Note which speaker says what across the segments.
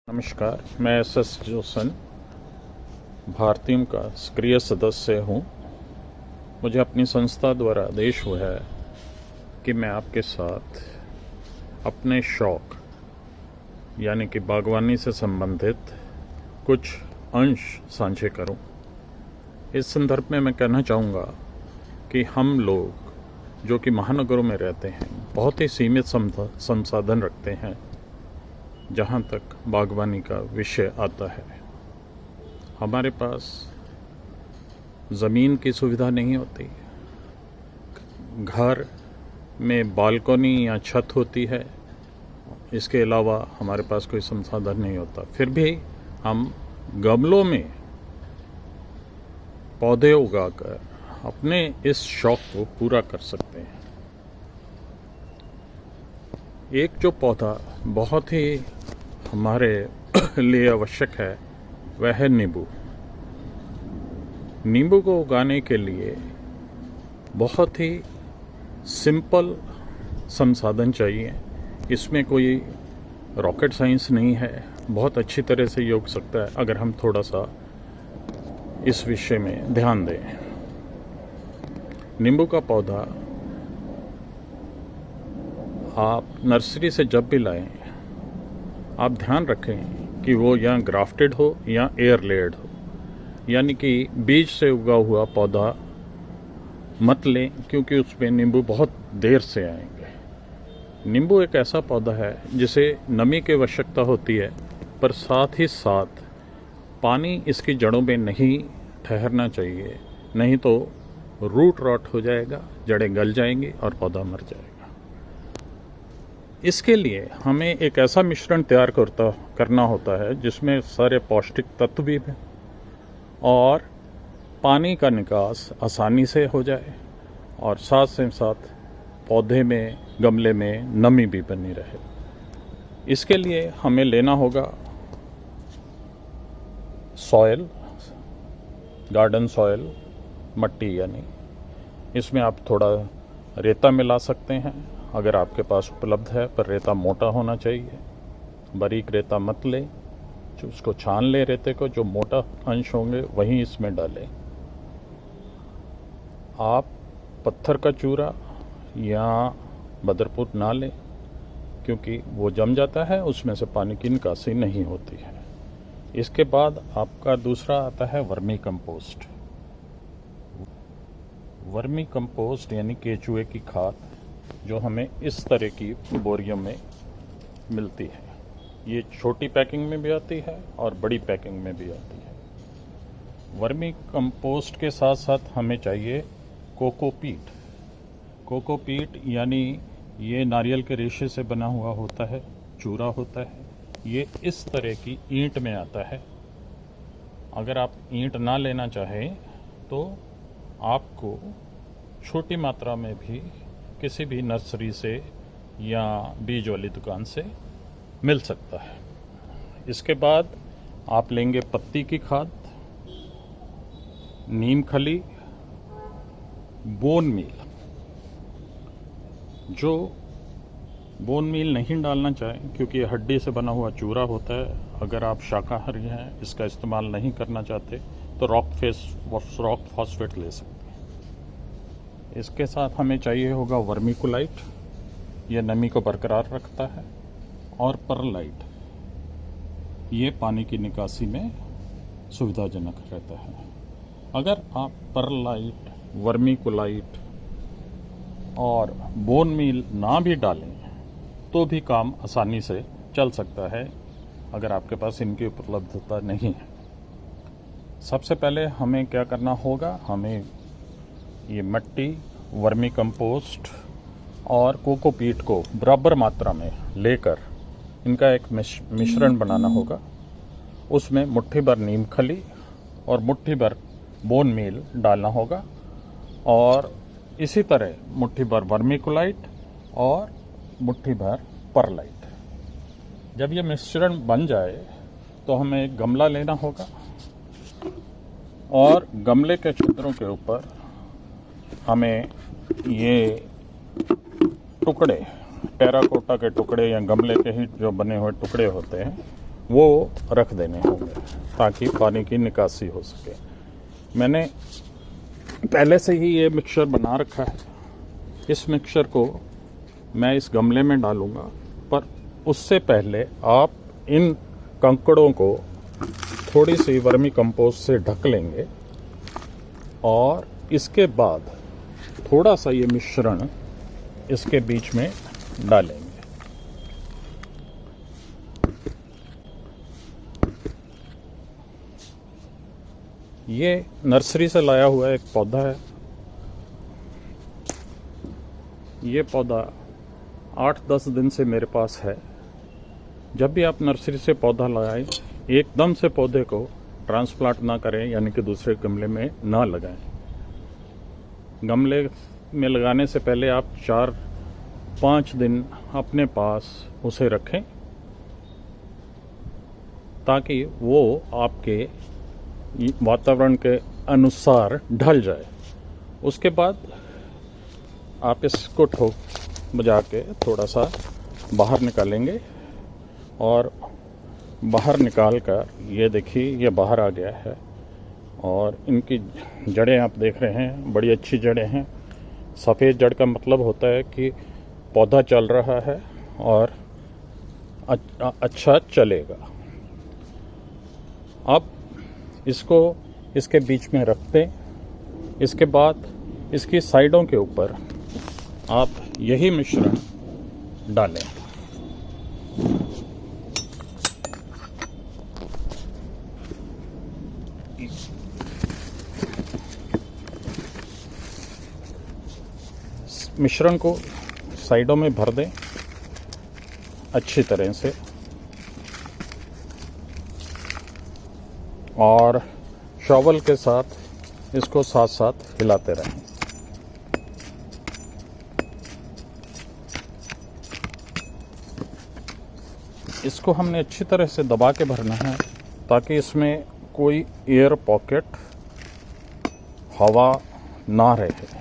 Speaker 1: नमस्कार, मैं S Jason भारतीय का सक्रिय सदस्य हूँ। मुझे अपनी संस्था द्वारा आदेश हुआ है कि मैं आपके साथ अपने शौक यानी कि बागवानी से संबंधित कुछ अंश साझे करूँ। इस संदर्भ में मैं कहना चाहूँगा कि हम लोग जो कि महानगरों में रहते हैं बहुत ही सीमित संसाधन रखते हैं जहाँ तक बागवानी का विषय आता है। हमारे पास ज़मीन की सुविधा नहीं होती, घर में बालकनी या छत होती है, इसके अलावा हमारे पास कोई संसाधन नहीं होता। फिर भी हम गमलों में पौधे उगाकर अपने इस शौक को पूरा कर सकते हैं। एक जो पौधा बहुत ही हमारे लिए आवश्यक है वह है नींबू। नींबू को उगाने के लिए बहुत ही सिंपल संसाधन चाहिए। इसमें कोई रॉकेट साइंस नहीं है, बहुत अच्छी तरह से ये उग सकता है अगर हम थोड़ा सा इस विषय में ध्यान दें। नींबू का पौधा आप नर्सरी से जब भी लाएं, आप ध्यान रखें कि वो या ग्राफ्टेड हो या एयर लेयर्ड हो, यानी कि बीज से उगा हुआ पौधा मत लें, क्योंकि उसमें नींबू बहुत देर से आएंगे। नींबू एक ऐसा पौधा है जिसे नमी की आवश्यकता होती है, पर साथ ही साथ पानी इसकी जड़ों में नहीं ठहरना चाहिए, नहीं तो रूट रॉट हो जाएगा, जड़ें गल जाएंगी और पौधा मर जाएगा। इसके लिए हमें एक ऐसा मिश्रण तैयार करना होता है जिसमें सारे पौष्टिक तत्व भी हैं और पानी का निकास आसानी से हो जाए और साथ ही साथ पौधे में, गमले में नमी भी बनी रहे। इसके लिए हमें लेना होगा सॉयल, गार्डन सॉयल, मट्टी, यानी इसमें आप थोड़ा रेता मिला सकते हैं अगर आपके पास उपलब्ध है, पर रेता मोटा होना चाहिए। बारीक रेता मत लें, उसको छान लें रेते को, जो मोटा अंश होंगे वहीं इसमें डालें। आप पत्थर का चूरा या बदरपुर ना लें, क्योंकि वो जम जाता है, उसमें से पानी की निकासी नहीं होती है। इसके बाद आपका दूसरा आता है वर्मी कंपोस्ट। वर्मी कंपोस्ट यानी केचुए की खाद, जो हमें इस तरह की बोरियों में मिलती है। ये छोटी पैकिंग में भी आती है और बड़ी पैकिंग में भी आती है। वर्मी कंपोस्ट के साथ साथ हमें चाहिए कोकोपीट। कोकोपीट यानी ये नारियल के रेशे से बना हुआ होता है, चूरा होता है। ये इस तरह की ईंट में आता है। अगर आप ईंट ना लेना चाहें तो आपको छोटी मात्रा में भी किसी भी नर्सरी से या बीज वाली दुकान से मिल सकता है। इसके बाद आप लेंगे पत्ती की खाद, नीम खली, बोन मील। जो बोन मील नहीं डालना चाहें क्योंकि ये हड्डी से बना हुआ चूरा होता है, अगर आप शाकाहारी हैं, इसका इस्तेमाल नहीं करना चाहते, तो रॉक फॉस्फेट ले सकते हैं। इसके साथ हमें चाहिए होगा वर्मीकुलाइट, ये नमी को बरकरार रखता है, और परलाइट, ये पानी की निकासी में सुविधाजनक रहता है। अगर आप परलाइट, वर्मीकुलाइट और बोन मील ना भी डालें तो भी काम आसानी से चल सकता है, अगर आपके पास इनकी उपलब्धता नहीं है। सबसे पहले हमें क्या करना होगा, हमें ये मट्टी, वर्मी कंपोस्ट और कोकोपीट को बराबर मात्रा में लेकर इनका एक मिश्रण बनाना होगा। उसमें मुट्ठी भर नीम खली और मुट्ठी भर बोन मील डालना होगा, और इसी तरह मुट्ठी भर वर्मीकुलाइट और मुट्ठी भर परलाइट। जब ये मिश्रण बन जाए तो हमें एक गमला लेना होगा और गमले के छिद्रों के ऊपर हमें ये टुकड़े, टेराकोटा के टुकड़े या गमले के ही जो बने हुए टुकड़े होते हैं, वो रख देने होंगे ताकि पानी की निकासी हो सके। मैंने पहले से ही ये मिक्सचर बना रखा है। इस मिक्सचर को मैं इस गमले में डालूंगा, पर उससे पहले आप इन कंकड़ों को थोड़ी सी वर्मी कंपोस्ट से ढक लेंगे और इसके बाद थोड़ा सा ये मिश्रण इसके बीच में डालेंगे। ये नर्सरी से लाया हुआ एक पौधा है। ये पौधा 8-10 दिन से मेरे पास है। जब भी आप नर्सरी से पौधा लगाएं, एकदम से पौधे को ट्रांसप्लांट ना करें, यानी कि दूसरे गमले में ना लगाएं। गमले में लगाने से पहले आप 4-5 दिन अपने पास उसे रखें ताकि वो आपके वातावरण के अनुसार ढल जाए। उसके बाद आप इसको ठोक बजा के थोड़ा सा बाहर निकालेंगे और बाहर निकाल कर ये देखिए ये बाहर आ गया है और इनकी जड़ें आप देख रहे हैं, बड़ी अच्छी जड़ें हैं। सफ़ेद जड़ का मतलब होता है कि पौधा चल रहा है और अच्छा चलेगा। अब इसको इसके बीच में रख दें। इसके बाद इसकी साइडों के ऊपर आप यही मिश्रण डालें। मिश्रण को साइडों में भर दें अच्छी तरह से और शॉवल के साथ इसको साथ साथ हिलाते रहें। इसको हमने अच्छी तरह से दबा के भरना है ताकि इसमें कोई एयर पॉकेट, हवा ना रहे।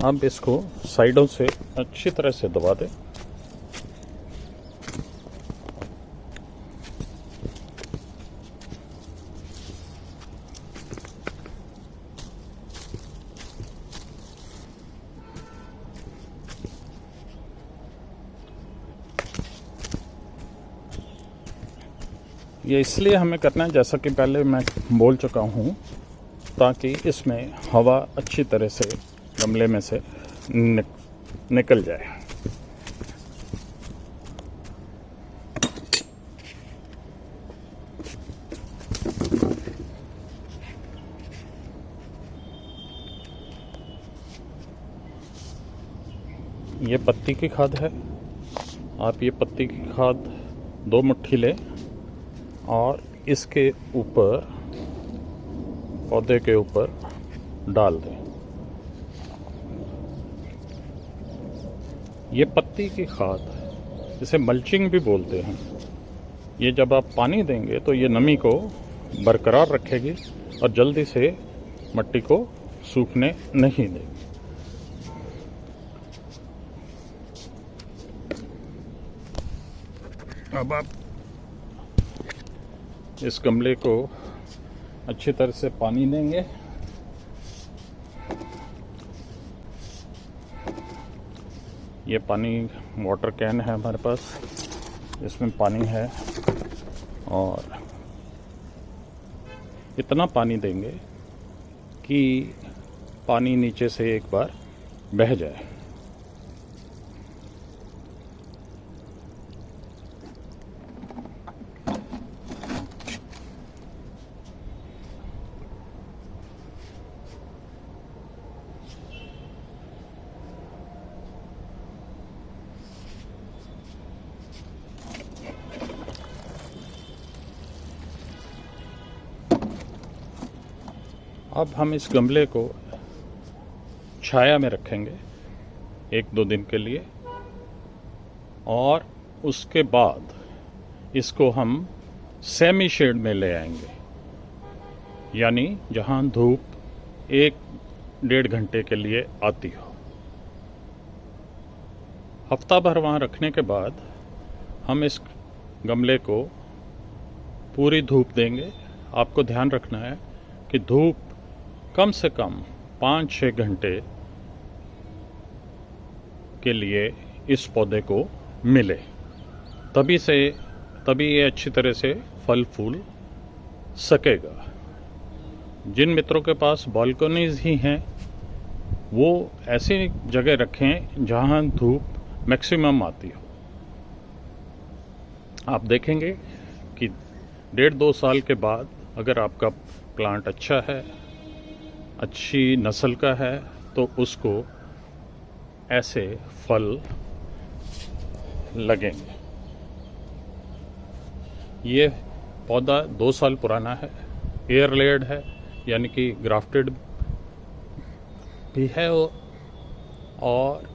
Speaker 1: अब इसको साइडों से अच्छी तरह से दबा दें। ये इसलिए हमें करना है, जैसा कि पहले मैं बोल चुका हूँ, ताकि इसमें हवा अच्छी तरह से गमले में से निकल जाए। ये पत्ती की खाद है। आप ये पत्ती की खाद 2 मुट्ठी लें और इसके ऊपर, पौधे के ऊपर डाल दें। ये पत्ती की खाद, इसे मल्चिंग भी बोलते हैं। ये जब आप पानी देंगे तो ये नमी को बरकरार रखेगी और जल्दी से मिट्टी को सूखने नहीं देगी। अब आप इस गमले को अच्छी तरह से पानी देंगे। ये पानी वाटर कैन है हमारे पास, इसमें पानी है और इतना पानी देंगे कि पानी नीचे से एक बार बह जाए। अब हम इस गमले को छाया में रखेंगे 1-2 दिन के लिए, और उसके बाद इसको हम सेमी शेड में ले आएंगे, यानी जहां धूप 1-1.5 घंटे के लिए आती हो। हफ्ता भर वहाँ रखने के बाद हम इस गमले को पूरी धूप देंगे। आपको ध्यान रखना है कि धूप कम से कम 5-6 घंटे के लिए इस पौधे को मिले, तभी ये अच्छी तरह से फल फूल सकेगा। जिन मित्रों के पास बालकनीज ही हैं वो ऐसी जगह रखें जहां धूप मैक्सिमम आती हो। आप देखेंगे कि 1.5-2 साल के बाद अगर आपका प्लांट अच्छा है, अच्छी नस्ल का है, तो उसको ऐसे फल लगेंगे। ये पौधा 2 साल पुराना है, एयर लेयर्ड है, यानी कि ग्राफ्टेड भी है, और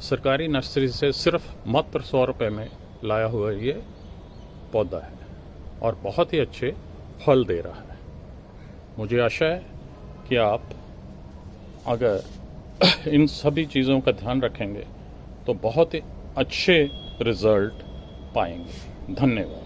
Speaker 1: सरकारी नर्सरी से सिर्फ मात्र 100 रुपये में लाया हुआ ये पौधा है और बहुत ही अच्छे फल दे रहा है। मुझे आशा है कि आप अगर इन सभी चीज़ों का ध्यान रखेंगे तो बहुत ही अच्छे रिजल्ट पाएंगे। धन्यवाद।